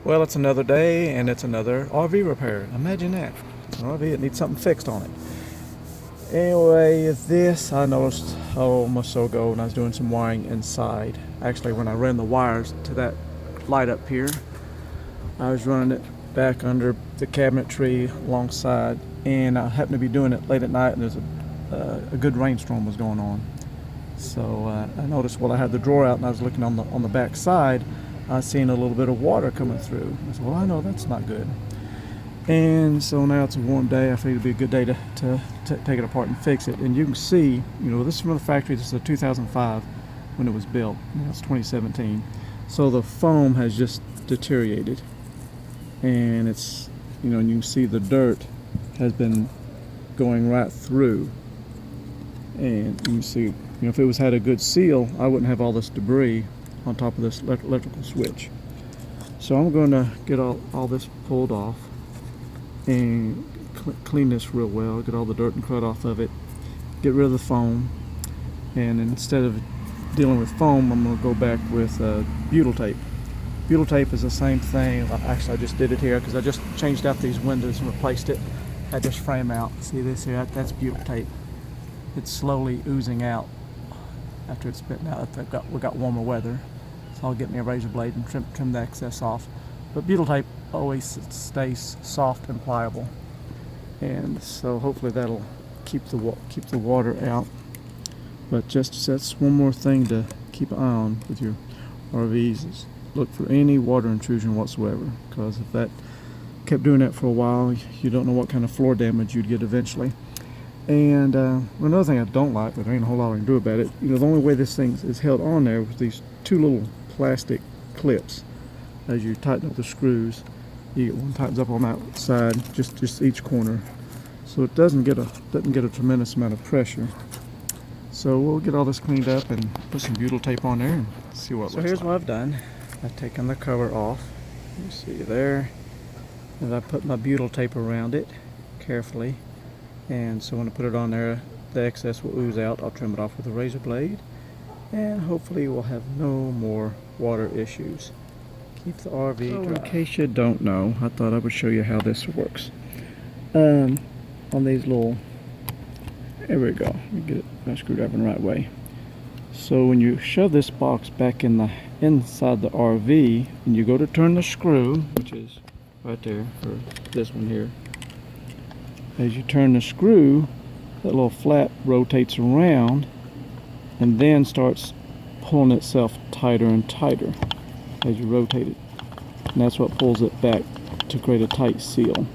Well, it's another day and it's another RV repair. Imagine that. It's an RV that needs something fixed on it. Anyway, this I noticed almost so ago when I was doing some wiring inside. Actually, when I ran the wires to that light up here, I was running it back under the cabinetry alongside, and I happened to be doing it late at night, and there's a good rainstorm was going on. So I noticed while I had the drawer out and I was looking on the back side, I was seeing a little bit of water coming through. I said, well, I know that's not good. And so now it's a warm day. I figured it'd be a good day to take it apart and fix it. And you can see, this is from the factory. This is a 2005 when it was built. Now it's 2017. So the foam has just deteriorated. And it's, and you can see the dirt has been going right through. And you can see, if it had a good seal, I wouldn't have all this debris on top of this electrical switch. So I'm going to get all this pulled off and clean this real well, get all the dirt and crud off of it, get rid of the foam, and instead of dealing with foam, I'm going to go back with butyl tape. Butyl tape is the same thing. Actually, I just did it here because I just changed out these windows and replaced it. Had this frame out. See this here? That's butyl tape. It's slowly oozing out after it's spitting out. We got warmer weather, so I'll get me a razor blade and trim the excess off. But butyl tape always stays soft and pliable, and so hopefully that'll keep the water out. But that's one more thing to keep an eye on with your RVs, is look for any water intrusion whatsoever, because if that kept doing that for a while, you don't know what kind of floor damage you'd get eventually. And another thing I don't like, but there ain't a whole lot I can do about it, the only way this thing is held on there with these two little plastic clips. As you tighten up the screws, you get one tightens up on that side, just each corner, so it doesn't get a tremendous amount of pressure. So we'll get all this cleaned up and put some butyl tape on there and see what it looks like. So here's what I've done. I've taken the cover off. You see there, and I put my butyl tape around it carefully. And so when I put it on there, the excess will ooze out. I'll trim it off with a razor blade, and hopefully we'll have no more water issues. Keep the RV dry. In case you don't know, I thought I would show you how this works. On these little, there we go. Let me get my screwdriver in the right way. So when you shove this box back inside the RV, and you go to turn the screw, which is right there for this one here. As you turn the screw, that little flap rotates around and then starts pulling itself tighter and tighter as you rotate it. And that's what pulls it back to create a tight seal.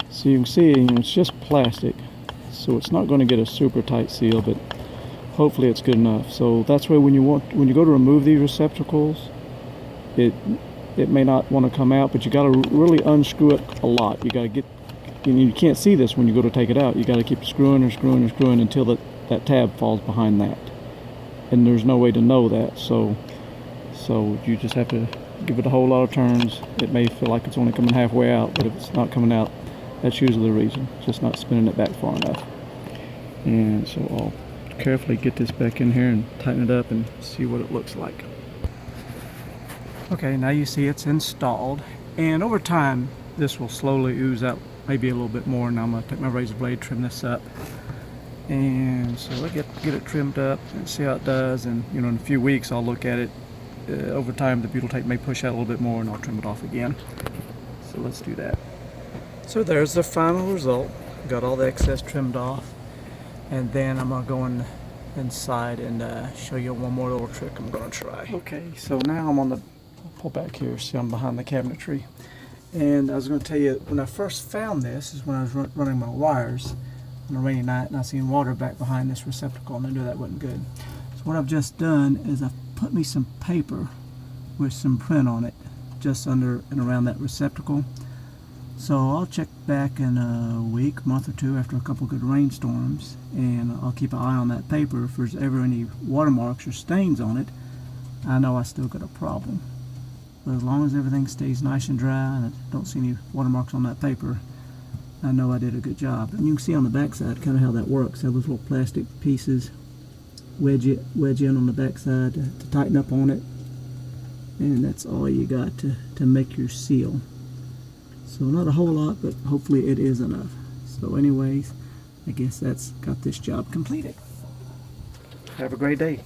So you can see, it's just plastic, so it's not going to get a super tight seal, but hopefully it's good enough. So that's why when you go to remove these receptacles, it may not want to come out, but you got to really unscrew it a lot. You got to get, you can't see this when you go to take it out. You got to keep screwing until that tab falls behind that, and there's no way to know that. So you just have to give it a whole lot of turns. It may feel like it's only coming halfway out, but if it's not coming out, that's usually the reason. It's just not spinning it back far enough. And so I'll carefully get this back in here and tighten it up and see what it looks like. Okay, now you see it's installed, and over time this will slowly ooze out maybe a little bit more. Now I'm going to take my razor blade, trim this up, and so I'll get it trimmed up and see how it does. And in a few weeks I'll look at it. Over time the butyl tape may push out a little bit more, and I'll trim it off again. So let's do that. So there's the final result. Got all the excess trimmed off, and then I'm going to go inside and show you one more little trick I'm going to try. Okay, so now I'll pull back here. See, I'm behind the cabinetry. And I was going to tell you, when I first found this is when I was running my wires on a rainy night, and I seen water back behind this receptacle, and I knew that wasn't good. So what I've just done is I've put me some paper with some print on it just under and around that receptacle. So I'll check back in a week, month or two after a couple good rainstorms, and I'll keep an eye on that paper. If there's ever any watermarks or stains on it, I know I still got a problem. But as long as everything stays nice and dry and I don't see any watermarks on that paper, I know I did a good job. And you can see on the back side kind of how that works. How those little plastic pieces wedge in on the back side to tighten up on it. and that's all you got to make your seal. So not a whole lot, but hopefully it is enough. So anyways, I guess that's got this job completed. Have a great day.